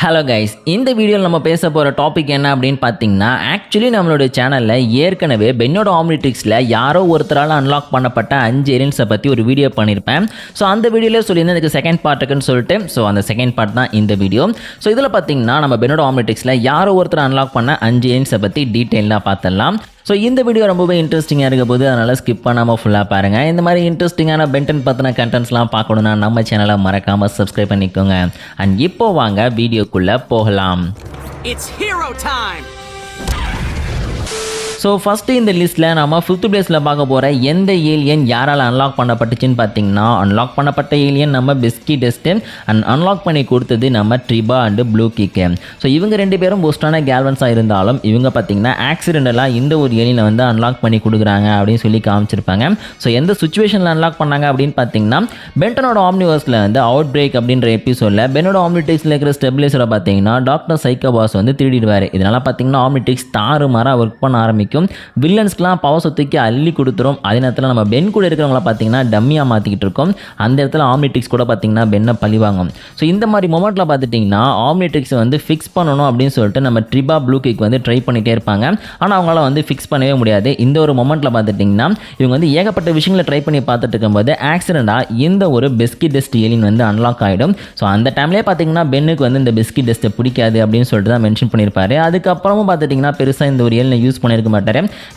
Hello guys, இந்த வீடியோவில் நம்ம பேச போகிற டாபிக் என்ன அப்படின்னு பார்த்தீங்கன்னா, ஆக்சுவலி நம்மளுடைய சேனலில் ஏற்கனவே பென்னோட ஆம்னிட்ரிக்ஸில் யாரோ ஒருத்தரால் அன்லாக் பண்ணப்பட்ட 5 ஏலியன்ஸை பற்றி ஒரு வீடியோ பண்ணியிருப்பேன். ஸோ அந்த வீடியோவில் சொல்லியிருந்தேன் இதுக்கு செகண்ட் பார்ட் இருக்குன்னு சொல்லிட்டு. ஸோ அந்த செகண்ட் பார்ட் தான் இந்த வீடியோ. ஸோ இதில் பார்த்தீங்கன்னா நம்ம பென்னோட ஆம்னிட்ரிக்ஸில் யாரோ ஒருத்தர் அன்லாக் பண்ண 5 ஏலியன்ஸை பற்றி டீட்டெயிலாக பார்த்துடலாம். ஸோ இந்த வீடியோ ரொம்பவே இன்ட்ரெஸ்டிங்காக இருக்க போது, அதனால் ஸ்கிப் பண்ணாமல் ஃபுல்லாக பாருங்கள். இந்த மாதிரி இன்ட்ரெஸ்டிங்கான பென்டன் பற்றின கண்டென்ட்ஸ்லாம் பார்க்கணுன்னா நம்ம சேனலை மறக்காமல் சப்ஸ்கிரைப் பண்ணிக்கோங்க. அண்ட் இப்போ வாங்க வீடியோக்குள்ளே போகலாம். It's hero time! So first இந்த லிஸ்ட்டில் நம்ம 5th பிளேஸில் பார்க்க போகிற எந்த ஏலியன் யாரால் அன்லாக் பண்ணப்பட்டுச்சுன்னு பார்த்தீங்கன்னா, அன்லாக் பண்ணப்பட்ட ஏலியன் நம்ம பெஸ்கி டெஸ்ட்டு அண்ட் அன்லாக் பண்ணி கொடுத்தது நம்ம ட்ரிபா அண்டு ப்ளூ கிக்கு. ஸோ இவங்க 2 பேரும் போஸ்டான கேல்வன்ஸாக இருந்தாலும் இவங்க பார்த்தீங்கன்னா ஆக்சிடென்டலாக இந்த ஒரு ஏலியனை வந்து அன்லாக் பண்ணி கொடுக்குறாங்க அப்படின்னு சொல்லி காமிச்சிருப்பாங்க. ஸோ எந்த சுச்சுவேஷனில் அன்லாக் பண்ணாங்க அப்படின்னு பார்த்தீங்கன்னா, பென்டனோட ஆம்னிவர்ஸில் வந்து அவுட் பிரேக் அப்படின்ற எபிசோடில் பென்னோட ஆம்னிட்ரிக்ஸில் இருக்கிற ஸ்டெபிலைசரை பார்த்தீங்கன்னா டாக்டர் சைக்கோபாஸ் வந்து திருடிடுவார். இதனால் பார்த்தீங்கன்னா ஆம்னிட்ரிக்ஸ் தாறுமாறாக ஒர்க் பண்ண ஆரம்பிக்கும். வில்லன்ஸ்க்குலாம் பவர் சொத்துக்கு அள்ளி கொடுத்துரும். அதே நேரத்தில் நம்ம பென் கூட இருக்கிறவங்கள பார்த்தீங்கன்னா டம்மியாக மாற்றிக்கிட்டு இருக்கோம். அந்த இடத்துல ஆம்னிட்ரிக்ஸ் கூட பார்த்தீங்கன்னா பென்னை பழிவாங்கும். ஸோ இந்த மாதிரி மொமெண்ட்டில் பார்த்துட்டிங்கன்னா ஆம்னிட்ரிக்ஸை வந்து ஃபிக்ஸ் பண்ணணும் அப்படின்னு சொல்லிட்டு நம்ம ட்ரிபா ப்ளூ கிக் வந்து ட்ரை பண்ணிகிட்டே இருப்பாங்க. ஆனால் அவங்களால வந்து ஃபிக்ஸ் பண்ணவே முடியாது. இந்த ஒரு மொமெண்ட்டில் பார்த்துட்டிங்கன்னா இவங்க வந்து ஏகப்பட்ட விஷயங்களை ட்ரை பண்ணி பார்த்துட்டு இருக்கும்போது ஆக்சிடெண்ட்டாக இந்த ஒரு பெஸ்கி டெஸ்ட் ஏலியன் வந்து அன்லாக் ஆகிடும். ஸோ அந்த டைம்லேயே பார்த்தீங்கன்னா பென்னுக்கு வந்து இந்த பெஸ்கி டெஸ்ட்டை பிடிக்காது அப்படின்னு சொல்லிட்டு தான் மென்ஷன் பண்ணியிருப்பாரு. அதுக்கப்புறமும் பார்த்துட்டிங்கன்னா பெருசாக இந்த ஒரு ஏலியனை யூஸ் பண்ணியிருக்க மாட்டார்.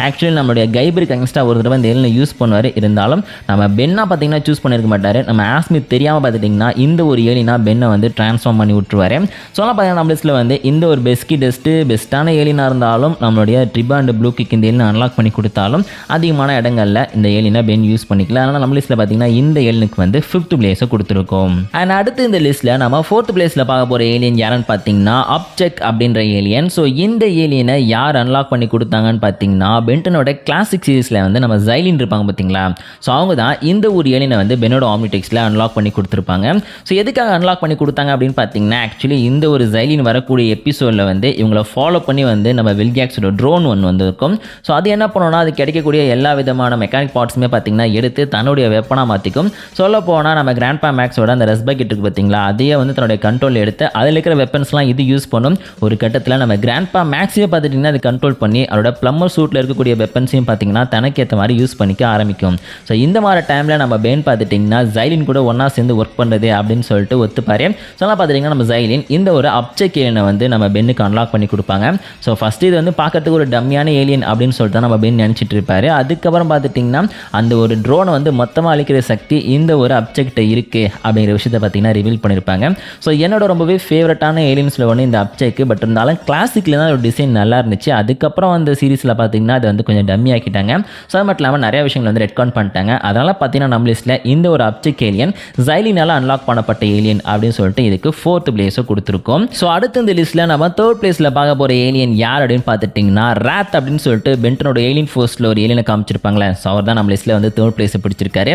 ஆக்சுவலி நம்மளுடைய கைபருக்கு அகென்ஸ்டாக ஒரு தடவை இந்த ஏலியனை யூஸ் பண்ணுவார். இருந்தாலும் நம்ம பென்னா பார்த்தீங்கன்னா சூஸ் பண்ணியிருக்க மாட்டார். நம்ம ஆஸ்மித் தெரியாமல் பார்த்துட்டிங்கன்னா இந்த ஒரு ஏலியனா பென்னை வந்து ட்ரான்ஸ்ஃபார்ம் பண்ணி விட்டுருவார். ஸோ பார்த்தீங்கன்னா நம்ம லிஸ்ட்டில் வந்து இந்த ஒரு பெஸ்கி டெஸ்ட்டு பெஸ்ட்டான ஏலியனாக இருந்தாலும் நம்மளுடைய ட்ரிபா அண்ட் ப்ளூ கிக் இந்த ஏலியனை அன்லாக் பண்ணி கொடுத்தாலும் அதிகமான இடங்களில் இந்த ஏலியனை பென் யூஸ் பண்ணிக்கல. அதனால் நம்ம லிஸ்ட்டில் பார்த்தீங்கன்னா இந்த ஏலியனுக்கு வந்து 5th பிளேஸை கொடுத்துருக்கோம். அண்ட் அடுத்து இந்த லிஸ்ட்டில் நம்ம 4th பிளேஸில் பார்க்க போகிற ஏலியன் யாருன்னு பார்த்தீங்கன்னா அப்செக் அப்படின்ற ஏலியன். ஸோ இந்த ஏலியனை யார் அன்லாக் பண்ணி கொடுத்தாங்கன்னு பார்த்தீங்கன்னா பென்டனோட கிளாசிக் சீரிஸில் வந்து நம்ம ஜைலின் இருப்பாங்க பார்த்தீங்களா. ஸோ அவங்க தான் இந்த ஒரு ஏலியனை வந்து பென்னோட ஆம்னிட்ரிக்ஸில் அன்லாக் பண்ணி கொடுத்துருப்பாங்க. ஸோ எதுக்காக அன்லாக் பண்ணி கொடுத்தாங்க அப்படின்னு பார்த்தீங்கன்னா, ஆக்சுவலி இந்த ஒரு ஜைலின் வரக்கூடிய எபிசோடில் வந்து இவங்களை ஃபாலோ பண்ணி வந்து நம்ம வில்கேக்ஸோட ட்ரோன் ஒன்று வந்திருக்கும். ஸோ அது என்ன பண்ணோன்னா, அது கிடைக்கக்கூடிய எல்லா விதமான மெக்கானிக் பார்ட்ஸுமே பார்த்தீங்கன்னா எடுத்து தன்னுடைய வெப்பனாக மாற்றிக்கும். சொல்ல போனால் நம்ம கிராண்ட்பா மேக்ஸோட அந்த ரெஸ்பெக்ட் இருக்குது பார்த்தீங்களா, அதையே வந்து தன்னுடைய கண்ட்ரோல் எடுத்து அதில் இருக்கிற வெப்பன்ஸ்லாம் இது யூஸ் பண்ணும். ஒரு கட்டத்தில் நம்ம கிராண்ட்பா மேக்ஸையே பார்த்துட்டிங்கன்னா அது கண்ட்ரோல் பண்ணி அவரோட ப்ளம்மர் சூட்டில் இருக்கக்கூடிய வெப்பன்ஸையும் பார்த்தீங்கன்னா தனக்கு ஏற்ற மாதிரி யூஸ் பண்ணிக்க ஆரம்பிக்கும். ஸோ இந்த மாதிரி டைமில் நம்ம பென் பார்த்துட்டிங்கன்னா ஜைலின் கூட ஒன்றா சேர்ந்து ஒர்க் பண்ணுறது அப்படின்னு சொல்லிட்டு ஒத்துப்பாரு. ஸோ பார்த்துட்டிங்கன்னா நம்ம ஜைலின் இந்த ஒரு அப்செக் ஏலியனை வந்து நம்ம பென்னுக்கு அன்லாக் பண்ணி கொடுப்பாங்க. ஸோ ஃபஸ்ட்டு இது வந்து பார்க்கறதுக்கு ஒரு டம்மியான ஏலியன் அப்படின்னு சொல்லிட்டு தான் நம்ம பென் நினச்சிட்டு இருப்பார். அதுக்கப்புறம் பார்த்துட்டிங்கன்னா அந்த ஒரு ட்ரோனை வந்து மொத்தமாக அழிக்கிற சக்தி இந்த ஒரு அப்செக்ட்டை இருக்குது அப்படிங்கிற விஷயத்தை பார்த்தீங்கன்னா ரிவீல் பண்ணியிருப்பாங்க. ஸோ என்னோட ரொம்பவே ஃபேவரட்டான ஏலியன்ஸில் ஒன்று இந்த அப்செக். பட் இருந்தாலும் கிளாசிக்கில் தான் ஒரு டிசைன் நல்லா இருந்துச்சு. அதுக்கப்புறம் அந்த சீரீஸில் பார்த்தீங்கன்னா அது வந்து கொஞ்சம் டம்மி ஆக்கிட்டாங்க. ஸோ அது மட்டும் இல்லாமல் நிறைய விஷயங்கள் வந்து ரெட்கான் பண்ணிட்டாங்க. அதனால் பார்த்தீங்கன்னா நம்ம லிஸ்ட்டில் இந்த ஒரு அப்செக் ஏலியன் ஜைலினால் அன்லாக் பண்ணப்பட்ட ஏலியன் அப்படின்னு சொல்லிட்டு இதுக்கு 4th பிளேஸை கொடுத்துருக்கோம். ஸோ அடுத்து இந்த லிஸ்ட்டில் நம்ம 3rd பிளேஸில் பார்க்க போகிற ஏலியன் யார் அப்படின்னு பார்த்துட்டிங்கன்னா ராத் அப்படின்னு சொல்லிட்டு பென்டனோட ஏலியன் ஃபோர்ஸில் ஒரு ஏலியனை காமிச்சிருப்பாங்களே. ஸோ அவர் தான் நம்ம லிஸ்ட்டில் வந்து 3rd பிளேஸை பிடிச்சிருக்காரு.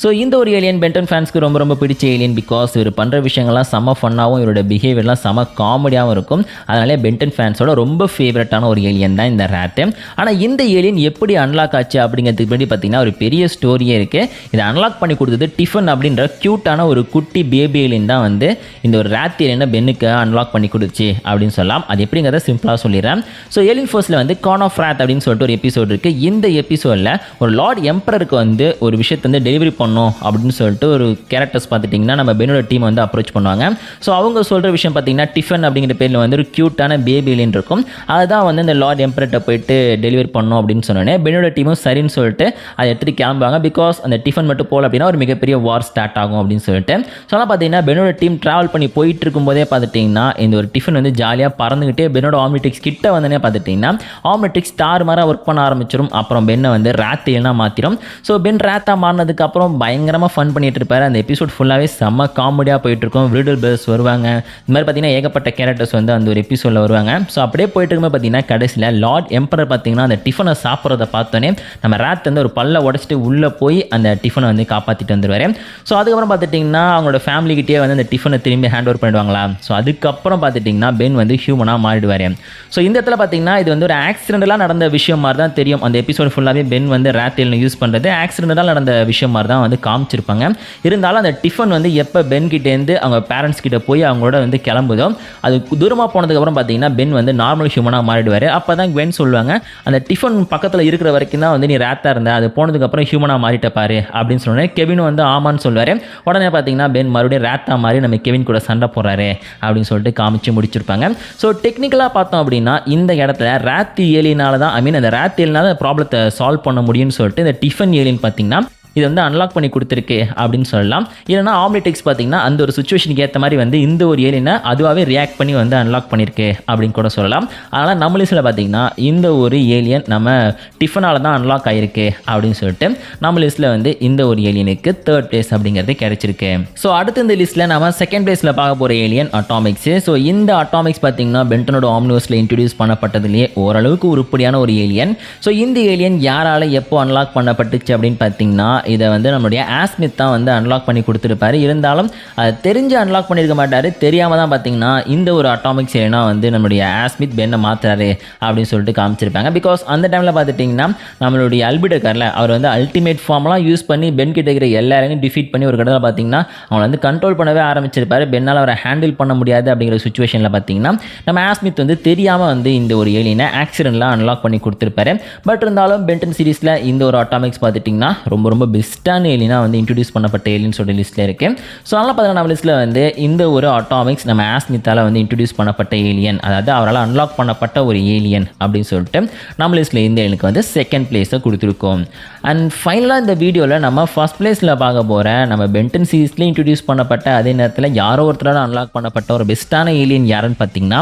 ஸோ இந்த ஒரு ஏலியன் பென்டன் ஃபேன்ஸ்க்கு ரொம்ப ரொம்ப பிடிச்ச ஏலியன். பிகாஸ் இவர் பண்ணுற விஷயங்கள்லாம் செம ஃபன்னாகவும் இவரோட பிஹேவியர்லாம் செம காமெடியாகவும் இருக்கும். அதனாலே பென்டன் ஃபேன்ஸோட ரொம்ப ஃபேவரட்டான ஒரு ஏலியன் தான் இந்த ராத்து. ஆனால் இந்த ஏலியன் எப்படி அன்லாக் ஆச்சு அப்படிங்கிறதுக்கு முன்னாடி பார்த்தீங்கன்னா ஒரு பெரிய ஸ்டோரியே இருக்குது. இதை அன்லாக் பண்ணி கொடுத்தது டிஃபன் அப்படின்ற க்யூட்டான ஒரு குட்டி பேபி ஏலியன் தான் வந்து இந்த ஒரு ராத் ஏலியனை பென்னுக்கு அன்லாக் பண்ணி கொடுச்சு அப்படின்னு சொல்லலாம். அது எப்படிங்கிறத சிம்பிளாக சொல்லிடுறேன். ஸோ ஏலியன் ஃபோர்ஸில் வந்து கான் ஆஃப் ராத் அப்படின்னு சொல்லிட்டு ஒரு எபிசோட் இருக்குது. இந்த எபிசோடில் ஒரு லார்ட் எம்பரருக்கு வந்து ஒரு விஷயத்தை வந்து டெலிவரி பண்ணோம் அப்படின்னு சொல்லிட்டு ஒரு கேரக்டர்ஸ் பார்த்துட்டிங்கன்னா நம்ம பென்னோட டீம் வந்து அப்ரோச் பண்ணுவாங்க. ஸோ அவங்க சொல்கிற விஷயம் பார்த்தீங்கன்னா டிஃபன் அப்படிங்கிற பேரில் வந்து ஒரு க்யூட்டான பேபி ஏலியன் இருக்கும். அதுதான் வந்து இந்த லார்ட் எம்பரர்கிட்ட போயிட்டு டெலிவரி பண்ணோம் அப்படின்னு சொன்னோன்னே பென்னோட டீமும் சரின்னு சொல்லிட்டு அதை எடுத்துகிட்டு கிளம்புவாங்க. பிகாஸ் அந்த டிஃபன் மட்டும் போகல அப்படின்னா ஒரு மிகப்பெரிய வார் ஸ்டார்ட் ஆகும் அப்படின்னு சொல்லிட்டு. ஸோ பார்த்தீங்கன்னா பென்னோட டீம் ட்ராவல் பண்ணி போயிட்டு இருக்கும்போதே பார்த்துட்டிங்கன்னா இந்த ஒரு டிஃபன் வந்து ஜாலியாக பறந்துக்கிட்டே பென்னோட ஆம்னிட்ரிக்ஸ் கிட்ட வந்தனே பார்த்துட்டிங்கன்னா ஆம்னிட்ரிக்ஸ் தாறுமாறாக ஒர்க் பண்ண ஆரம்பிச்சிடும். அப்புறம் பென்னை வந்து ராத் ஏலியனாக மாற்றிடும். ஸோ பென் ராத்தாக மாறினதுக்கப்புறம் பயங்கரமாக ஃபன் பண்ணிட்டு இருப்பார். அந்த எபிசோட் ஃபுல்லாகவே செம்ம காமெடியாக போயிட்டுருக்கும். விரிடல் பேர்ஸ் வருவாங்க. இந்த மாதிரி பார்த்தீங்கன்னா ஏகப்பட்ட கேரக்டர்ஸ் வந்து அந்த ஒரு எபிசோடில் வருவாங்க. ஸோ அப்படியே போயிட்டு இருக்கும்போது பார்த்தீங்கன்னா கடைசியில் லார்ட் எம்பரர் பார்த்தீங்கன்னா அந்த டிஃபனை சாப்பிட்றத பார்த்தோன்னே நம்ம ராத் வந்து ஒரு பல்ல உடச்சிட்டு உள்ளே போய் அந்த டிஃபனை வந்து காப்பாற்றிட்டு வந்துடுவார். ஸோ அதுக்கப்புறம் பார்த்துட்டிங்கன்னா அவங்களோட ஃபேமிலிக்கிட்டே வந்து அந்த டிஃபனை திரும்பி ஹேண்ட் ஓவர் பண்ணிடுவாங்களா. ஸோ அதுக்கப்புறம் பார்த்துட்டிங்கன்னா பென் வந்து ஹியூமனாக மாறிடுவார். ஸோ இந்த இடத்துல பார்த்தீங்கன்னா இது வந்து ஒரு ஆக்சிடென்டலாக நடந்த விஷயம் மாதிரி தான் தெரியும். அந்த எபிசோட் ஃபுல்லாகவே பென் வந்து ராத் ஏலியனை யூஸ் பண்ணுறது ஆக்சிடென்டலாக நடந்த விஷயம் மாதிரி தான் வந்து காமிச்சிருப்பாங்க. இருந்தாலும் அந்த டிஃபன் வந்து எப்போ பென் கிட்டேருந்து அவங்க பேரண்ட்ஸ் கிட்ட போய் அவங்களோட வந்து கிளம்புதோ அது தூரமாக போனதுக்கப்புறம் பார்த்தீங்கன்னா பென் வந்து நார்மல் ஹியூமனாக மாறிடுவார். அப்போ தான் பென் சொல்லுவாங்க அந்த டிஃபன் பக்கத்தில் இருக்கிற வரைக்கும் தான் வந்து நீ ராத்தாக இருந்த, அது போனதுக்கப்புறம் ஹியூமனாக மாறிட்ட பாரு அப்படின்னு சொன்னேன். கெவினும் வந்து ஆமான்னு சொல்லுவார். உடனே பார்த்தீங்கன்னா பென் மறுபடியும் ராத்தா மாதிரி நம்ம கெவின் கூட சண்டை போடுறாரு அப்படின்னு சொல்லிட்டு காமிச்சு முடிச்சிருப்பாங்க. ஸோ டெக்னிக்கலாக பார்த்தோம் அப்படின்னா இந்த இடத்துல ராத் ஏலியனால தான் அந்த ராத் ஏலியனால ப்ராப்ளத்தை சால்வ் பண்ண முடியும்னு சொல்லிட்டு இந்த டிஃபன் ஏலியன் பார்த்தீங்கன்னா இது வந்து அன்லாக் பண்ணி கொடுத்துருக்கு அப்படின்னு சொல்லலாம். இல்லைனா ஆம்னிட்ரிக்ஸ் பார்த்தீங்கன்னா அந்த ஒரு சுச்சுவேஷனுக்கு ஏற்ற மாதிரி வந்து இந்த ஒரு ஏலியனை அதுவாகவே ரியாக்ட் பண்ணி வந்து அன்லாக் பண்ணியிருக்கு அப்படின்னு கூட சொல்லலாம். அதனால் நம்ம லிஸ்ட்டில் பார்த்தீங்கன்னா இந்த ஒரு ஏலியன் நம்ம டிஃபனால் தான் அன்லாக் ஆகிருக்கு அப்படின்னு சொல்லிட்டு நம்ம லிஸ்ட்டில் வந்து இந்த ஒரு ஏலியனுக்கு 3rd பிளேஸ் அப்படிங்கிறது கிடைச்சிருக்கு. ஸோ அடுத்து இந்த லிஸ்ட்டில் நம்ம 2nd பிளேஸில் பார்க்க போகிற ஏலியன் அட்டாமிக்ஸு. ஸோ இந்த அட்டாமிக்ஸ் பார்த்தீங்கன்னா பென்டனோட ஆம்னிவர்ஸில் இன்ட்ரடியூஸ் பண்ணப்பட்டதுலேயே ஓரளவுக்கு உருப்படியான ஒரு ஏலியன். ஸோ இந்த ஏலியன் யாரால் எப்போ அன்லாக் பண்ணப்பட்டுச்சு அப்படின்னு பார்த்தீங்கன்னா இதை வந்து நம்மளுடைய ஆஸ்மித் தான் வந்து அன்லாக் பண்ணி கொடுத்துருப்பாரு. இருந்தாலும் அது தெரிஞ்சு அன்லாக் பண்ணியிருக்க மாட்டார், தெரியாமல் தான் பார்த்தீங்கன்னா இந்த ஒரு அட்டாமிக்ஸ் ஏலியனா வந்து நம்மளுடைய ஆஸ்மித் பென்னை மாற்றுறாரு அப்படின்னு சொல்லிட்டு காமிச்சிருப்பாங்க. பிகாஸ் அந்த டைமில் பார்த்துட்டிங்கன்னா நம்மளுடைய அல்பிட் இருக்கார்ல அவர் வந்து அல்டிமேட் ஃபார்ம்லாம் யூஸ் பண்ணி பென் கிட்ட இருக்கிற எல்லாரையும் டிஃபீட் பண்ணி ஒரு கடத்தில் பார்த்தீங்கன்னா அவங்களை வந்து கண்ட்ரோல் பண்ணவே ஆரம்பிச்சிருப்பாரு. பென்னால் அவரை ஹேண்டில் பண்ண முடியாது அப்படிங்கிற சுச்சுவேஷனில் பார்த்தீங்கன்னா நம்ம ஆஸ்மித் வந்து தெரியாமல் வந்து இந்த ஒரு ஏலியனை ஆக்சிடென்ட்லாம் அன்லாக் பண்ணி கொடுத்துருப்பாரு. பட் இருந்தாலும் பென்டன் சீரீஸில் இந்த ஒரு அட்டாமிக்ஸ் பார்த்துட்டிங்கன்னா ரொம்ப பெஸ்ட்டான ஏலியனா வந்து இன்ட்ரடியூஸ் பண்ணப்பட்ட ஏலியன் சொல்லிட்டு லிஸ்ட்டில் இருக்குது. ஸோ அதனால் பார்த்தீங்கன்னா நம்ம லிஸ்ட்டில் வந்து இந்த ஒரு அட்டாமிக்ஸ் நம்ம ஆஸ்மித்தால் வந்து இன்ட்ரடியூஸ் பண்ணப்பட்ட ஏலியன், அதாவது அவரால் அன்லாக் பண்ணப்பட்ட ஒரு ஏலியன் அப்படின்னு சொல்லிட்டு நம்ம லிஸ்ட்டில் இந்த ஏலியனுக்கு வந்து 2nd பிளேஸை கொடுத்துருக்கோம். அண்ட் ஃபைனலாக இந்த வீடியோவில் நம்ம 1st பிளேஸில் பார்க்க போகிற நம்ம பென்டன் சீரீஸ்லேயே இன்ட்ரடியூஸ் பண்ணப்பட்ட அதே நேரத்தில் யாரோ ஒருத்தரால் அன்லாக் பண்ணப்பட்ட ஒரு பெஸ்ட்டான ஏலியன் யாருன்னு பார்த்தீங்கன்னா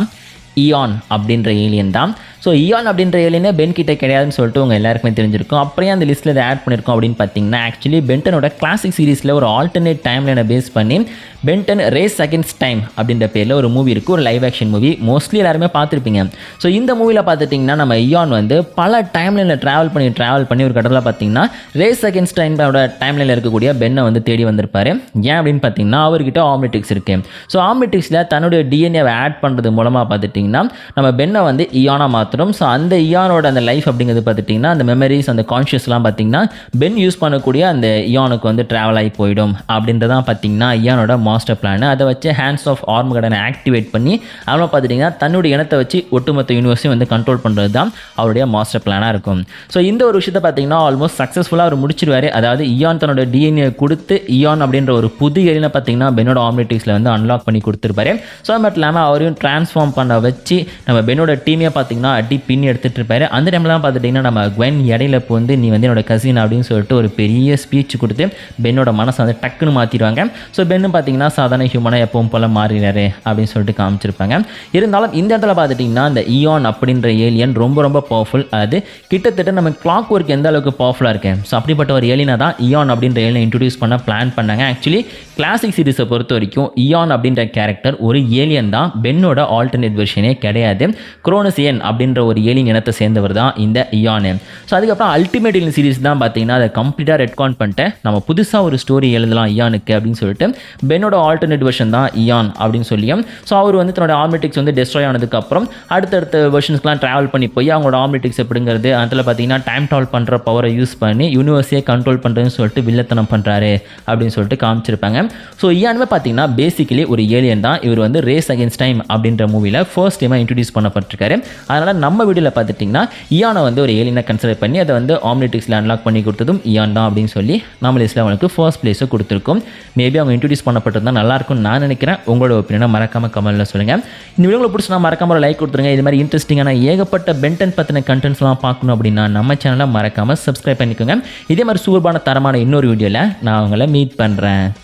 ஈயான் அப்படின்ற ஏலியன் தான். ஸோ ஈயான் அப்படின்ற ஏலியனே பென் கிட்ட கிடையாதுன்னு சொல்லிட்டு உங்கள் எல்லாருக்குமே தெரிஞ்சிருக்கும். அப்படியே அந்த லிஸ்ட்டில் இதை ஆட் பண்ணியிருக்கோம் அப்படின்னு பார்த்தீங்கன்னா ஆக்சுவலி பென்டனோட கிளாசிக் சீரீஸில் ஒரு ஆல்டர்னேட் டைம்லைனை பேஸ் பண்ணி பென்டன் ரேஸ் அகேன்ஸ்ட் டைம் அப்படின்ற பேரில் ஒரு மூவி இருக்குது, ஒரு லைவ் ஆக்ஷன் மூவி. மோஸ்ட்லி எல்லாருமே பார்த்துருப்பீங்க. ஸோ இந்த மூவியில் பார்த்துட்டிங்கன்னா நம்ம ஈயான் வந்து பல டைம்லைனில் ட்ராவல் பண்ணி ஒரு கடலில் பார்த்தீங்கன்னா ரேஸ் அகேன்ஸ்ட் டைமோட டைம்லைனில் இருக்கக்கூடிய பென்னை வந்து தேடி வந்திருப்பார். ஏன் அப்படின்னு பார்த்தீங்கன்னா அவர்கிட்ட ஆம்னிட்ரிக்ஸ் இருக்குது. ஸோ ஆம்னிட்ரிக்ஸில் தன்னுடைய டிஎன்ஏவை ஆட் பண்ணுறது மூலமாக பார்த்துட்டிங்கன்னா நம்ம பென்னை வந்து ஈயானாக மாற்றுறோம். ஸோ அந்த ஈயானோட அந்த லைஃப் அப்படிங்கிறது பார்த்துட்டிங்கன்னா அந்த மெமரிஸ் அந்த கான்ஷியஸ்லாம் பார்த்தீங்கன்னா பென் யூஸ் பண்ணக்கூடிய அந்த ஈயானுக்கு வந்து ட்ராவல் ஆகி போயிடும் அப்படின்றதான் பார்த்தீங்கன்னா ஈயானோட மாஸ்டர் பிளான். அதை வச்சு ஹேண்ட்ஸ் ஆஃப் ஆர்மகடனை ஆக்டிவேட் பண்ணி அவன் பார்த்துட்டிங்கன்னா தன்னுடைய இனத்தை வச்சு ஒட்டுமொத்த யூனிவர்ஸையும் வந்து கண்ட்ரோல் பண்ணுறது தான் அவருடைய மாஸ்டர் பிளானாக இருக்கும். ஸோ இந்த ஒரு விஷயத்தை பார்த்தீங்கன்னா ஆல்மோஸ்ட் சக்ஸஸ்ஃபுல்லாக அவர் முடிச்சிருவார். அதாவது ஈயான் தன்னோட டிஎன்ஏ கொடுத்து ஈயான் அப்படின்ற ஒரு புது ஏலியனை பார்த்தீங்கன்னா பென்னோட ஆம்னிட்ரிக்ஸில் வந்து அன்லாக் பண்ணி கொடுத்துருப்பாரு. ஸோ அது மட்டும் இல்லாமல் அவரையும் ட்ரான்ஸ்ஃபார்ம் பண்ண வச்சு நம்ம பென்னோட டீமே பார்த்தீங்கன்னா அடி பின்னி எடுத்துகிட்டு இருப்பாரு. அந்த டைம்லாம் பார்த்துட்டிங்கன்னா நம்ம குவென் இடையில இப்போ வந்து நீ வந்து என்னோட கசின் அப்படின்னு சொல்லிட்டு ஒரு பெரிய ஸ்பீச் கொடுத்து பென்னோட மனசை வந்து டக்குன்னு மாற்றிடுவாங்க. ஸோ பென்னு பார்த்தீங்கன்னா சாதாரண ஹியூமனாக எப்பவும் போல் மாறினாரு அப்படின்னு சொல்லிட்டு காமிச்சிருப்பாங்க. இருந்தாலும் இந்த இடத்துல பார்த்துட்டிங்கன்னா இந்த ஈயான் அப்படின்ற ஏலியன் ரொம்ப பவர்ஃபுல். அது கிட்டத்தட்ட நம்ம கிளாக் ஒர்க் எந்த அளவுக்கு பவர்ஃபுல்லாக இருக்கு. ஸோ அப்படிப்பட்ட ஒரு ஏலியனை தான் ஈயான் அப்படின்ற ஏலியனை இன்ட்ரடியூஸ் பண்ண பிளான் பண்ணாங்க. ஆக்சுவலி கிளாசிக் சீரிஸை பொறுத்த வரைக்கும் ஈயான் அப்படின்ற கேரக்டர் ஒரு ஏலியன் தான், பென்னோட ஆல்டர்னேட் வெர்ஷனே கிடையாது. குரோனசியன் அப்படின்ற ஒரு ஏலியன் இனத்தை சேர்ந்தவர் தான் இந்த ஈயானு. ஸோ அதுக்கப்புறம் அல்டிமேட் ஏலியன் சீரிஸ் தான் பார்த்தீங்கன்னா அதை கம்ப்ளீட்டாக ரெட்கான் பண்ணிட்டு நம்ம புதுசாக ஒரு ஸ்டோரி எழுதலாம் ஈயானுக்கு அப்படின்னு சொல்லிட்டு பென்னோட ஆல்டர்னேட் வெர்ஷன் தான் ஈயான் அப்படின்னு சொல்லியும். ஸோ அவர் வந்து தன்னோட ஆம்னிட்ரிக்ஸ் வந்து டெஸ்ட்ராய் ஆனதுக்கப்புறம் அடுத்தடுத்த வெர்ஷன்ஸ்க்குலாம் ட்ராவல் பண்ணி போய் அவங்களோட ஆம்னிட்ரிக்ஸ் எப்படிங்கிறது அதில் பார்த்தீங்கன்னா டைம் ட்ராவல் பண்ணுற பவரை யூஸ் பண்ணி யூனிவர்ஸே கண்ட்ரோல் பண்ணுறதுன்னு சொல்லிட்டு வில்லத்தனம் பண்ணுறாரு அப்படின்னு சொல்லிட்டு காமிச்சிருப்பாங்க. ஸோ ஈயானுமே பார்த்தீங்கன்னா பேசிக்கலி ஒரு ஏலியன் தான். இவர் வந்து ரேஸ் அகேன்ஸ்ட் டைம் அப்படின்ற மூவியில் ஃபர்ஸ்ட் டைமாக இன்ட்ரடியூஸ் பண்ணப்பட்டிருக்காரு. அதனால் நம்ம வீடியோவில் பார்த்துட்டிங்கன்னா ஈயானை வந்து ஒரு ஏலியனை கன்சிடர் பண்ணி அதை வந்து ஆம்னிட்ரிக்ஸில் அன்லாக் பண்ணி கொடுத்ததும் ஈயான் தான் அப்படின்னு சொல்லி நம்ம லிஸ்ட்டில் அவங்களுக்கு ஃபர்ஸ்ட் பிளேஸை கொடுத்துருக்கோம். மேபி அவங்க இன்ட்ரடியூஸ் பண்ணப்பட்டிருந்தா நல்லாயிருக்கும்னு நான் நினைக்கிறேன். உங்களோட ஒப்பீனியனை மறக்காமல் கமெண்ட்டில் சொல்லுங்கள். இந்த வீடியோவில் பிடிச்சினா மறக்காமல் ஒரு லைக் கொடுத்துருங்க. இது மாதிரி இன்ட்ரெஸ்டிங்கான ஏகப்பட்ட பென்டன் பற்றின கண்டென்ட்ஸ்லாம் பார்க்கணும் அப்படின்னா நம்ம சேனலை மறக்காமல் சப்ஸ்கிரைப் பண்ணிக்கோங்க. இதே மாதிரி சூப்பரான தரமான இன்னொரு வீடியோவில் நான் உங்களை மீட் பண்ணுறேன்.